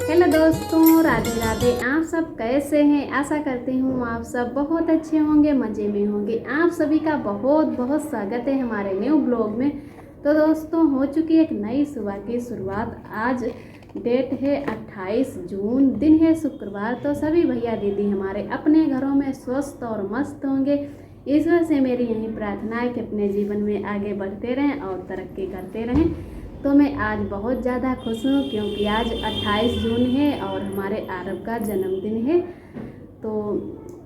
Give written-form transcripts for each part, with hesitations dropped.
Hello दोस्तों, राधे राधे। आप सब कैसे हैं? आशा करती हूँ आप सब बहुत अच्छे होंगे, मज़े में होंगे। आप सभी का बहुत बहुत स्वागत है हमारे न्यू ब्लॉग में। तो दोस्तों, हो चुकी एक नई सुबह की शुरुआत। आज डेट है 28 जून, दिन है शुक्रवार। तो सभी भैया दीदी हमारे अपने घरों में स्वस्थ और मस्त होंगे। ईश्वर से मेरी यही प्रार्थना है कि अपने जीवन में आगे बढ़ते रहें और तरक्की करते रहें। तो मैं आज बहुत ज़्यादा खुश हूँ क्योंकि आज 28 जून है और हमारे आरव का जन्मदिन है। तो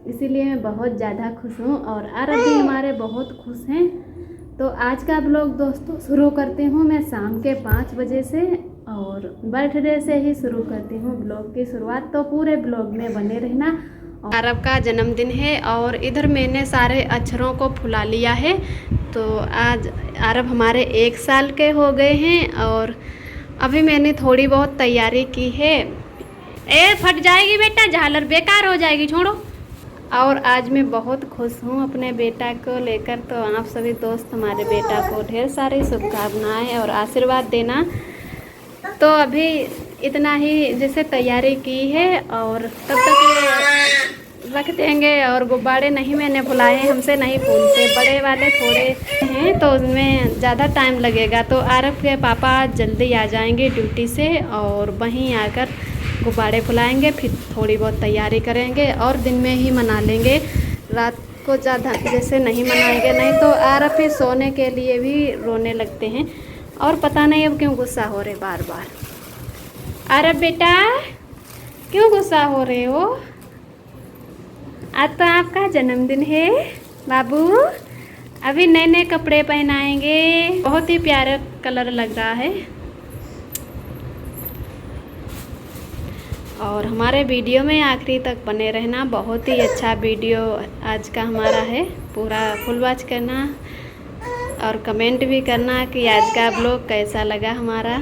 इसीलिए मैं बहुत ज़्यादा खुश हूँ और आरव भी हमारे बहुत खुश हैं। तो आज का ब्लॉग दोस्तों शुरू करती हूँ मैं शाम के 5 बजे से और बर्थडे से ही शुरू करती हूँ ब्लॉग की शुरुआत। तो पूरे ब्लॉग में बने रहना। आरव का जन्मदिन है और इधर मैंने सारे अक्षरों को फुला लिया है। तो आज आरव हमारे 1 साल के हो गए हैं और अभी मैंने थोड़ी बहुत तैयारी की है। फट जाएगी बेटा, झालर बेकार हो जाएगी, छोड़ो। और आज मैं बहुत खुश हूँ अपने बेटा को लेकर। तो आप सभी दोस्त हमारे बेटा को ढेर सारी शुभकामनाएं और आशीर्वाद देना। तो अभी इतना ही जैसे तैयारी की है और तब तक ये रख देंगे। और गुब्बारे नहीं मैंने फुलाए, हमसे नहीं फूलते, बड़े वाले थोड़े हैं तो उसमें ज़्यादा टाइम लगेगा। तो आरव के पापा जल्दी आ जाएंगे ड्यूटी से और वहीं आकर गुब्बारे फुलाएंगे, फिर थोड़ी बहुत तैयारी करेंगे और दिन में ही मना लेंगे। रात को ज़्यादा जैसे नहीं मनाएंगे, नहीं तो आरव फिर सोने के लिए भी रोने लगते हैं। और पता नहीं अब क्यों गुस्सा हो रहे बार बार। आरव बेटा क्यों गुस्सा हो रहे हो? आज तो आपका जन्मदिन है बाबू। अभी नए नए कपड़े पहनाएंगे, बहुत ही प्यारा कलर लग रहा है। और हमारे वीडियो में आखिरी तक बने रहना, बहुत ही अच्छा वीडियो आज का हमारा है। पूरा फुल वॉच करना और कमेंट भी करना कि आज का ब्लॉग कैसा लगा हमारा।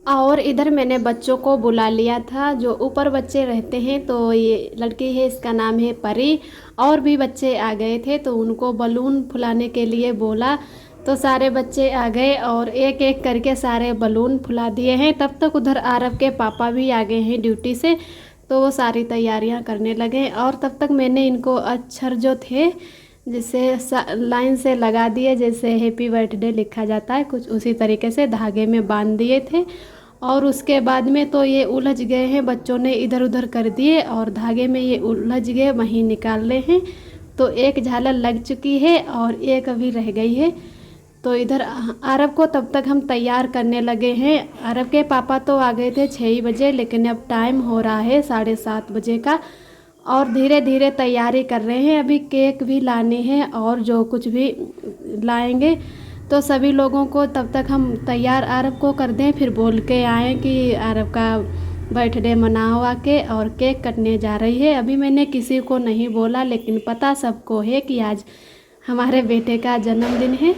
और इधर मैंने बच्चों को बुला लिया था, जो ऊपर बच्चे रहते हैं। तो ये लड़की है, इसका नाम है परी। और भी बच्चे आ गए थे तो उनको बलून फुलाने के लिए बोला। तो सारे बच्चे आ गए और एक एक करके सारे बलून फुला दिए हैं। तब तक उधर आरव के पापा भी आ गए हैं ड्यूटी से, तो वो सारी तैयारियां करने लगे। और तब तक मैंने इनको अक्षर जो थे जिसे लाइन से लगा दिए, जैसे हैप्पी बर्थडे लिखा जाता है कुछ उसी तरीके से धागे में बांध दिए थे। और उसके बाद में तो ये उलझ गए हैं, बच्चों ने इधर उधर कर दिए और धागे में ये उलझ गए, वहीं निकाल रहे हैं। तो एक झालर लग चुकी है और एक अभी रह गई है। तो इधर आरव को तब तक हम तैयार करने लगे हैं। आरव के पापा तो आ गए थे 6 बजे, लेकिन अब टाइम हो रहा है 7:30 बजे का और धीरे धीरे तैयारी कर रहे हैं। अभी केक भी लाने हैं और जो कुछ भी लाएंगे तो सभी लोगों को तब तक हम तैयार आरव को कर दें, फिर बोल के आएँ कि आरव का बर्थडे मनाओ आके। और केक कटने जा रही है। अभी मैंने किसी को नहीं बोला, लेकिन पता सबको है कि आज हमारे बेटे का जन्मदिन है।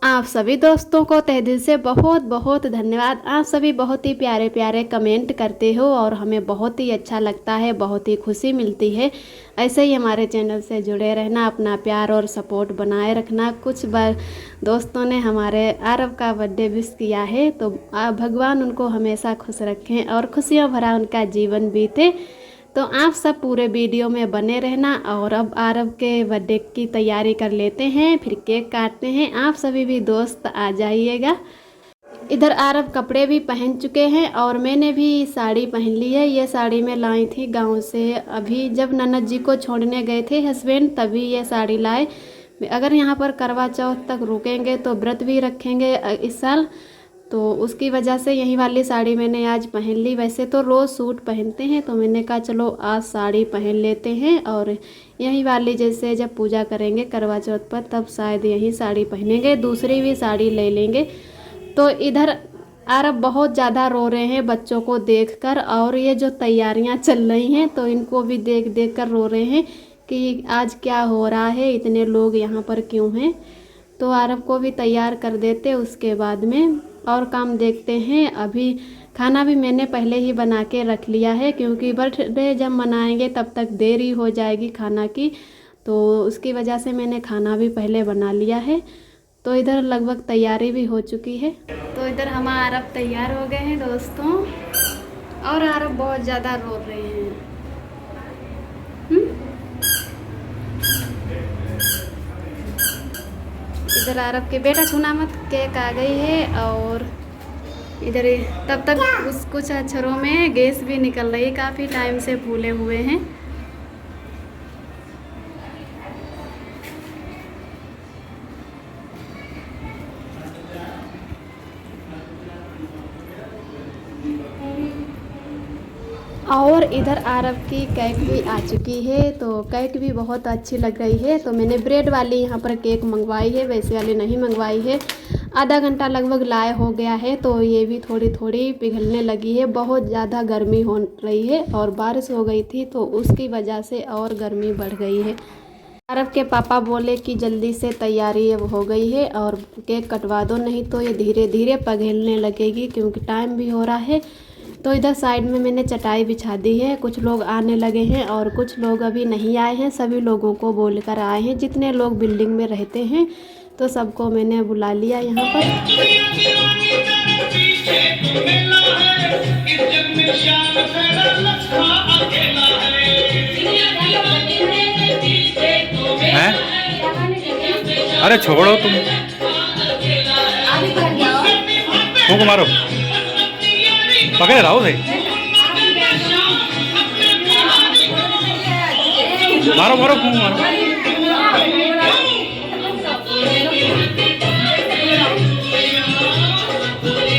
आप सभी दोस्तों को तहे दिल से बहुत बहुत धन्यवाद। आप सभी बहुत ही प्यारे प्यारे कमेंट करते हो और हमें बहुत ही अच्छा लगता है, बहुत ही खुशी मिलती है। ऐसे ही हमारे चैनल से जुड़े रहना, अपना प्यार और सपोर्ट बनाए रखना। कुछ बार दोस्तों ने हमारे आरव का बर्थडे विश किया है, तो भगवान उनको हमेशा खुश रखें और खुशियाँ भरा उनका जीवन बीते। तो आप सब पूरे वीडियो में बने रहना। और अब आरव के बर्थडे की तैयारी कर लेते हैं, फिर केक काटते हैं। आप सभी भी दोस्त आ जाइएगा। इधर आरव कपड़े भी पहन चुके हैं और मैंने भी साड़ी पहन ली है। ये साड़ी मैं लाई थी गांव से, अभी जब ननद जी को छोड़ने गए थे हस्बैंड, तभी ये साड़ी लाए। अगर यहाँ पर करवा चौथ तक रुकेंगे तो व्रत भी रखेंगे इस साल, तो उसकी वजह से यही वाली साड़ी मैंने आज पहन ली। वैसे तो रोज़ सूट पहनते हैं, तो मैंने कहा चलो आज साड़ी पहन लेते हैं। और यही वाली जैसे जब पूजा करेंगे करवा चौथ पर, तब शायद यही साड़ी पहनेंगे, दूसरी भी साड़ी ले लेंगे। तो इधर आरव बहुत ज़्यादा रो रहे हैं बच्चों को देखकर, और ये जो तैयारियां चल रही हैं तो इनको भी देख देख कर रो रहे हैं कि आज क्या हो रहा है, इतने लोग यहाँ पर क्यों हैं। तो आरव को भी तैयार कर देते, उसके बाद में और काम देखते हैं। अभी खाना भी मैंने पहले ही बना के रख लिया है, क्योंकि बर्थडे जब मनाएंगे तब तक देरी हो जाएगी खाना की, तो उसकी वजह से मैंने खाना भी पहले बना लिया है। तो इधर लगभग तैयारी भी हो चुकी है। तो इधर हमारा अरब तैयार हो गए हैं दोस्तों, और अरब बहुत ज़्यादा रो रहे हैं। इधर अरब के बेटा छूना मत, केक आ गई है। और इधर तब तक कुछ अक्षरों में गैस भी निकल रही है, काफ़ी टाइम से फूले हुए हैं। और इधर आरब की केक भी आ चुकी है, तो केक भी बहुत अच्छी लग रही है। तो मैंने ब्रेड वाली यहाँ पर केक मंगवाई है, वैसे वाली नहीं मंगवाई है। आधा घंटा लगभग लाए हो गया है, तो ये भी थोड़ी थोड़ी पिघलने लगी है। बहुत ज़्यादा गर्मी हो रही है और बारिश हो गई थी, तो उसकी वजह से और गर्मी बढ़ गई है। आरब के पापा बोले कि जल्दी से तैयारी अब हो गई है और केक कटवा दो, नहीं तो ये धीरे धीरे पिघलने लगेगी, क्योंकि टाइम भी हो रहा है। तो इधर साइड में मैंने चटाई बिछा दी है। कुछ लोग आने लगे हैं और कुछ लोग अभी नहीं आए हैं। सभी लोगों को बोलकर आए हैं, जितने लोग बिल्डिंग में रहते हैं, तो सबको मैंने बुला लिया यहाँ पर। हैं? अरे छोड़ो तुम, फूंक मारो, पकड़े रहो भाई, मारो मारो फूंक मारो।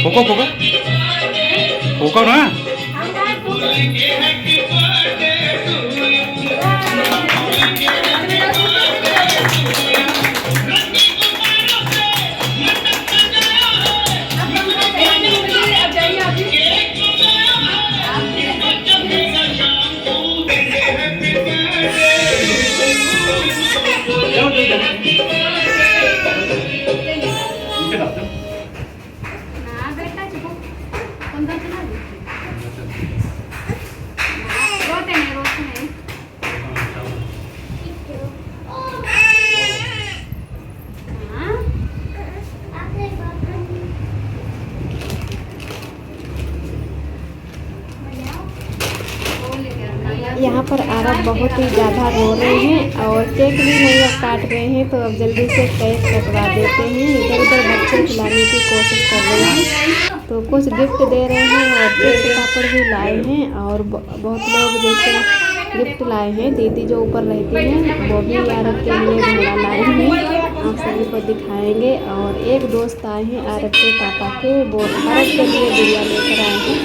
फूको फूको फूको ना। यहाँ पर अरब बहुत ही ज़्यादा रो रहे हैं और केक भी नहीं काट रहे हैं, तो अब जल्दी से केक कटवा देते हैं। इधर उधर बच्चे खिलाने की कोशिश कर रहे हैं, तो कुछ गिफ्ट दे रहे हैं और केक पापड़ भी लाए हैं। और बहुत लोग जैसे गिफ्ट लाए हैं। दीदी जो ऊपर रहती हैं वो भी अरब के लिए घोड़ा लाई हैं, आप सभी को दिखाएंगे। और एक दोस्त आए हैं अरब के पापा के, वो अरब के लिए गुड़िया लेकर आए हैं।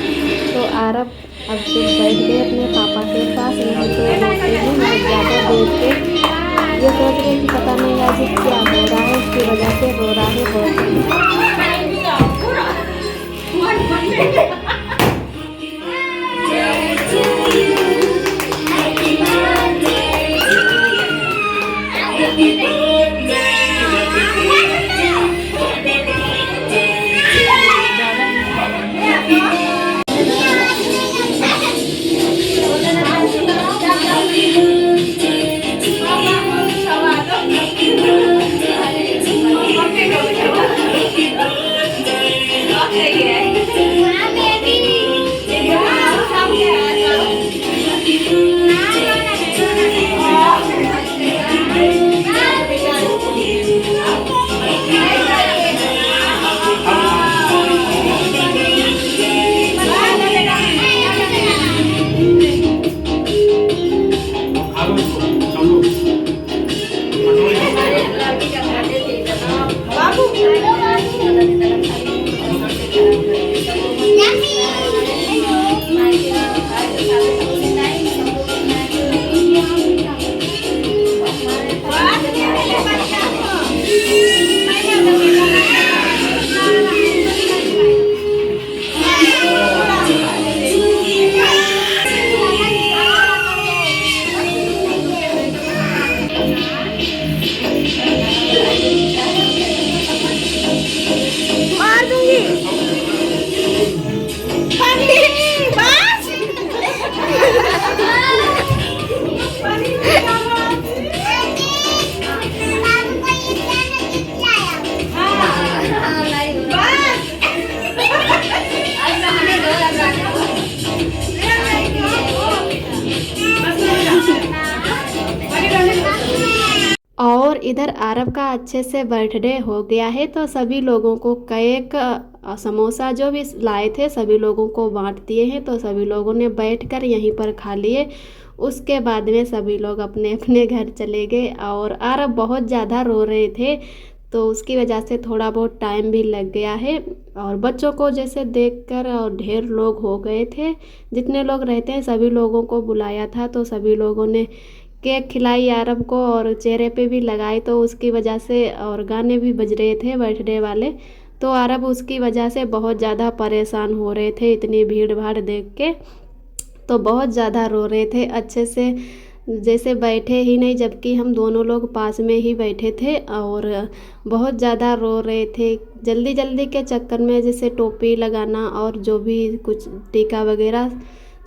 तो अरब अब चुप बैठ गए अपने पापा के पास, नहीं तो रोते हैं बहुत ज़्यादा देर से। ये सोच रहे कि पता नहीं आज क्या हो रहा है, उसकी वजह से रो रहा है बहुत। इधर आरब का अच्छे से बर्थडे हो गया है, तो सभी लोगों को केक समोसा जो भी लाए थे सभी लोगों को बांट दिए हैं। तो सभी लोगों ने बैठकर यहीं पर खा लिए। उसके बाद में सभी लोग अपने अपने घर चले गए और आरब बहुत ज़्यादा रो रहे थे, तो उसकी वजह से थोड़ा बहुत टाइम भी लग गया है। और बच्चों को जैसे देखकर और ढेर लोग हो गए थे, जितने लोग रहते हैं सभी लोगों को बुलाया था, तो सभी लोगों ने केक खिलाई आरब को और चेहरे पे भी लगाई, तो उसकी वजह से और गाने भी बज रहे थे बर्थडे वाले, तो अरब उसकी वजह से बहुत ज़्यादा परेशान हो रहे थे इतनी भीड़ भाड़ देख के। तो बहुत ज़्यादा रो रहे थे, अच्छे से जैसे बैठे ही नहीं, जबकि हम दोनों लोग पास में ही बैठे थे और बहुत ज़्यादा रो रहे थे। जल्दी जल्दी के चक्कर में जैसे टोपी लगाना और जो भी कुछ टीका वगैरह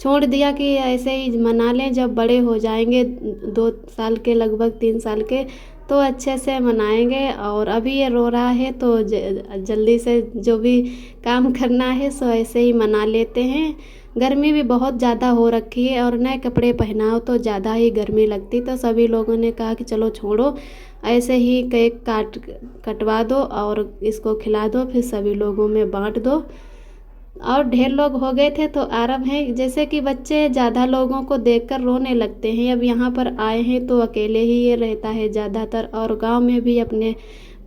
छोड़ दिया कि ऐसे ही मना लें, जब बड़े हो जाएंगे 2 साल के लगभग 3 साल के तो अच्छे से मनाएंगे। और अभी ये रो रहा है तो जल्दी से जो भी काम करना है सो ऐसे ही मना लेते हैं। गर्मी भी बहुत ज़्यादा हो रखी है और नए कपड़े पहनाओ तो ज़्यादा ही गर्मी लगती, तो सभी लोगों ने कहा कि चलो छोड़ो, ऐसे ही केक कटवा दो और इसको खिला दो, फिर सभी लोगों में बांट दो। और ढेर लोग हो गए थे, तो आरब हैं जैसे कि बच्चे ज़्यादा लोगों को देखकर रोने लगते हैं। अब यहाँ पर आए हैं तो अकेले ही ये रहता है ज़्यादातर, और गांव में भी अपने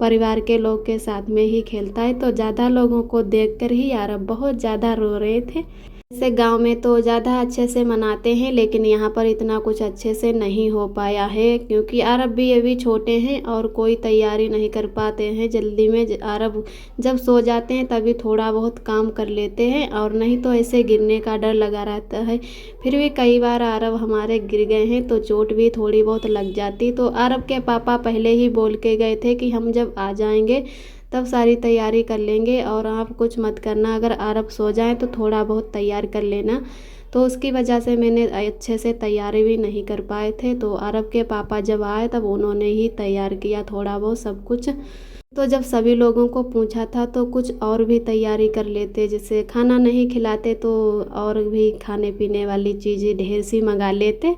परिवार के लोग के साथ में ही खेलता है, तो ज़्यादा लोगों को देखकर ही आरब बहुत ज़्यादा रो रहे थे। जैसे गांव में तो ज़्यादा अच्छे से मनाते हैं, लेकिन यहाँ पर इतना कुछ अच्छे से नहीं हो पाया है, क्योंकि अरब भी ये भी छोटे हैं और कोई तैयारी नहीं कर पाते हैं जल्दी में। अरब जब सो जाते हैं तभी थोड़ा बहुत काम कर लेते हैं, और नहीं तो ऐसे गिरने का डर लगा रहता है। फिर भी कई बार अरब हमारे गिर गए हैं तो चोट भी थोड़ी बहुत लग जाती। तो अरब के पापा पहले ही बोल के गए थे कि हम जब आ जाएंगे तब सारी तैयारी कर लेंगे और आप कुछ मत करना, अगर आरब सो जाए तो थोड़ा बहुत तैयार कर लेना। तो उसकी वजह से मैंने अच्छे से तैयारी भी नहीं कर पाए थे। तो आरब के पापा जब आए तब उन्होंने ही तैयार किया थोड़ा बहुत सब कुछ। तो जब सभी लोगों को पूछा था तो कुछ और भी तैयारी कर लेते, जैसे खाना नहीं खिलाते तो और भी खाने पीने वाली चीज़ें ढेर सी मंगा लेते।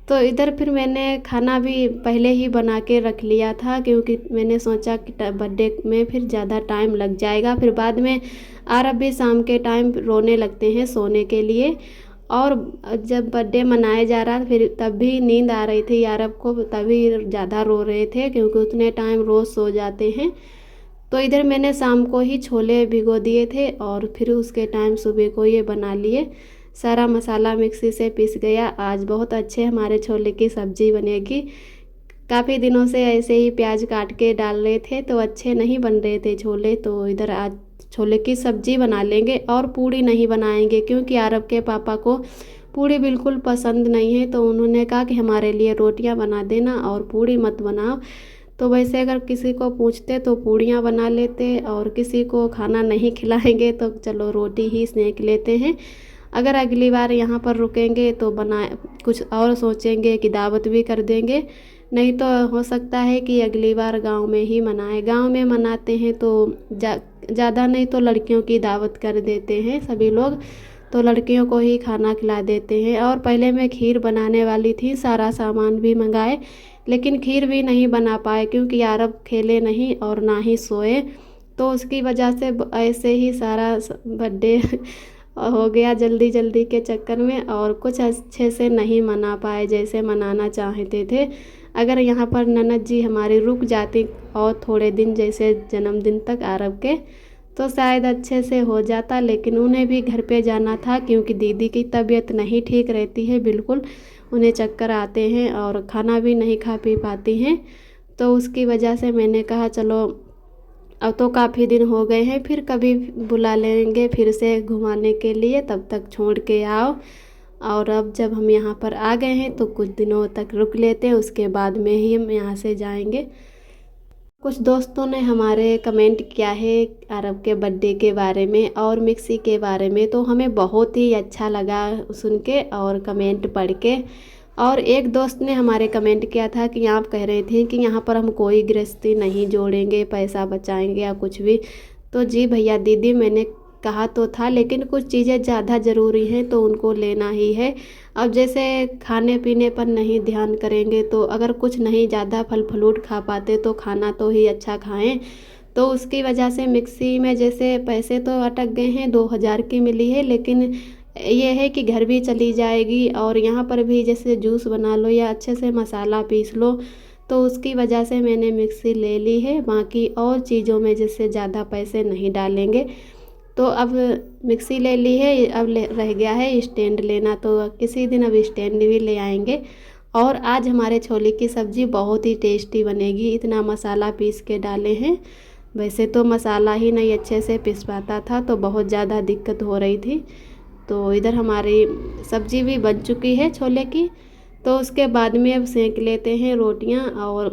तो इधर फिर मैंने खाना भी पहले ही बना के रख लिया था, क्योंकि मैंने सोचा कि बर्थडे में फिर ज़्यादा टाइम लग जाएगा। फिर बाद में आरब भी शाम के टाइम रोने लगते हैं सोने के लिए, और जब बर्थडे मनाया जा रहा फिर तब भी नींद आ रही थी आरब को, तभी ज़्यादा रो रहे थे क्योंकि उतने टाइम रोज़ सो जाते हैं। तो इधर मैंने शाम को ही छोले भिगो दिए थे और फिर उसके टाइम सुबह को ये बना लिए। सारा मसाला मिक्सी से पीस गया। आज बहुत अच्छे हमारे छोले की सब्ज़ी बनेगी। काफ़ी दिनों से ऐसे ही प्याज काट के डाल रहे थे तो अच्छे नहीं बन रहे थे छोले, तो इधर आज छोले की सब्ज़ी बना लेंगे और पूड़ी नहीं बनाएंगे, क्योंकि आरब के पापा को पूड़ी बिल्कुल पसंद नहीं है। तो उन्होंने कहा कि हमारे लिए रोटियां बना देना और पूड़ी मत बनाओ। तो वैसे अगर किसी को पूछते तो पूड़ियाँ बना लेते, और किसी को खाना नहीं खिलाएंगे तो चलो रोटी ही सेंक लेते हैं। अगर अगली बार यहाँ पर रुकेंगे तो कुछ और सोचेंगे कि दावत भी कर देंगे, नहीं तो हो सकता है कि अगली बार गांव में ही मनाएं। गांव में मनाते हैं तो ज़्यादा नहीं तो लड़कियों की दावत कर देते हैं सभी लोग, तो लड़कियों को ही खाना खिला देते हैं। और पहले मैं खीर बनाने वाली थी, सारा सामान भी मंगाए, लेकिन खीर भी नहीं बना पाए क्योंकि अरब खेले नहीं और ना ही सोए, तो उसकी वजह से ऐसे ही सारा बर्थडे हो गया जल्दी जल्दी के चक्कर में, और कुछ अच्छे से नहीं मना पाए जैसे मनाना चाहते थे। अगर यहाँ पर ननद जी हमारी रुक जाती और थोड़े दिन जैसे जन्मदिन तक आरब के, तो शायद अच्छे से हो जाता, लेकिन उन्हें भी घर पे जाना था क्योंकि दीदी की तबीयत नहीं ठीक रहती है बिल्कुल, उन्हें चक्कर आते हैं और खाना भी नहीं खा पी पाती हैं। तो उसकी वजह से मैंने कहा चलो अब तो काफ़ी दिन हो गए हैं, फिर कभी बुला लेंगे फिर से घुमाने के लिए, तब तक छोड़ के आओ। और अब जब हम यहाँ पर आ गए हैं तो कुछ दिनों तक रुक लेते हैं, उसके बाद में ही हम यहाँ से जाएंगे। कुछ दोस्तों ने हमारे कमेंट किया है अरब के बर्थडे के बारे में और मिक्सी के बारे में, तो हमें बहुत ही अच्छा लगा सुन के और कमेंट पढ़ के। और एक दोस्त ने हमारे कमेंट किया था कि आप कह रहे थे कि यहाँ पर हम कोई गृहस्थी नहीं जोड़ेंगे, पैसा बचाएंगे या कुछ भी। तो जी भैया दीदी, मैंने कहा तो था, लेकिन कुछ चीज़ें ज़्यादा ज़रूरी हैं तो उनको लेना ही है। अब जैसे खाने पीने पर नहीं ध्यान करेंगे तो अगर कुछ नहीं ज़्यादा फल फ्रूट खा पाते तो खाना तो ही अच्छा खाएं। तो उसकी वजह से मिक्सी में जैसे पैसे तो अटक गए हैं, 2000 की मिली है, लेकिन ये है कि घर भी चली जाएगी और यहाँ पर भी जैसे जूस बना लो या अच्छे से मसाला पीस लो, तो उसकी वजह से मैंने मिक्सी ले ली है। बाकी और चीज़ों में जैसे ज़्यादा पैसे नहीं डालेंगे। तो अब मिक्सी ले ली है, अब रह गया है स्टैंड लेना, तो किसी दिन अब स्टैंड भी ले आएंगे। और आज हमारे छोले की सब्ज़ी बहुत ही टेस्टी बनेगी, इतना मसाला पीस के डाले हैं। वैसे तो मसाला ही नहीं अच्छे से पिस पाता था तो बहुत ज़्यादा दिक्कत हो रही थी। तो इधर हमारी सब्ज़ी भी बन चुकी है छोले की। तो उसके बाद में अब सेंक लेते हैं रोटियां, और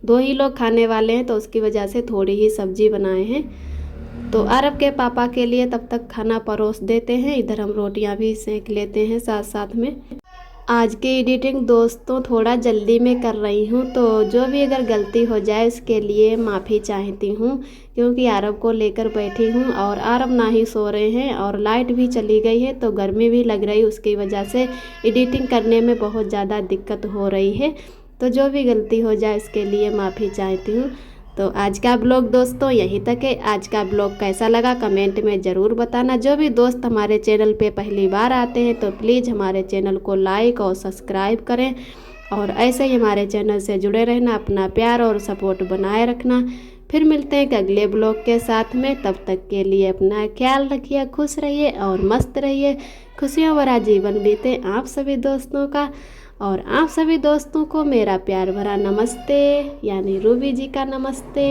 2 ही लोग खाने वाले हैं तो उसकी वजह से थोड़ी ही सब्ज़ी बनाए हैं। तो आरब के पापा के लिए तब तक खाना परोस देते हैं, इधर हम रोटियां भी सेंक लेते हैं साथ साथ में। आज की एडिटिंग दोस्तों थोड़ा जल्दी में कर रही हूँ, तो जो भी अगर गलती हो जाए उसके लिए माफ़ी चाहती हूँ, क्योंकि आरब को लेकर बैठी हूँ और आरब ना ही सो रहे हैं और लाइट भी चली गई है तो गर्मी भी लग रही, उसकी वजह से एडिटिंग करने में बहुत ज़्यादा दिक्कत हो रही है। तो जो भी गलती हो जाए उसके लिए माफ़ी चाहती हूँ। तो आज का ब्लॉग दोस्तों यहीं तक है। आज का ब्लॉग कैसा लगा कमेंट में ज़रूर बताना। जो भी दोस्त हमारे चैनल पे पहली बार आते हैं तो प्लीज़ हमारे चैनल को लाइक और सब्सक्राइब करें, और ऐसे ही हमारे चैनल से जुड़े रहना, अपना प्यार और सपोर्ट बनाए रखना। फिर मिलते हैं एक अगले ब्लॉग के साथ में, तब तक के लिए अपना ख्याल रखिए, खुश रहिए और मस्त रहिए, खुशियों भरा जीवन बीते आप सभी दोस्तों का। और आप सभी दोस्तों को मेरा प्यार भरा नमस्ते, यानी रूबी जी का नमस्ते।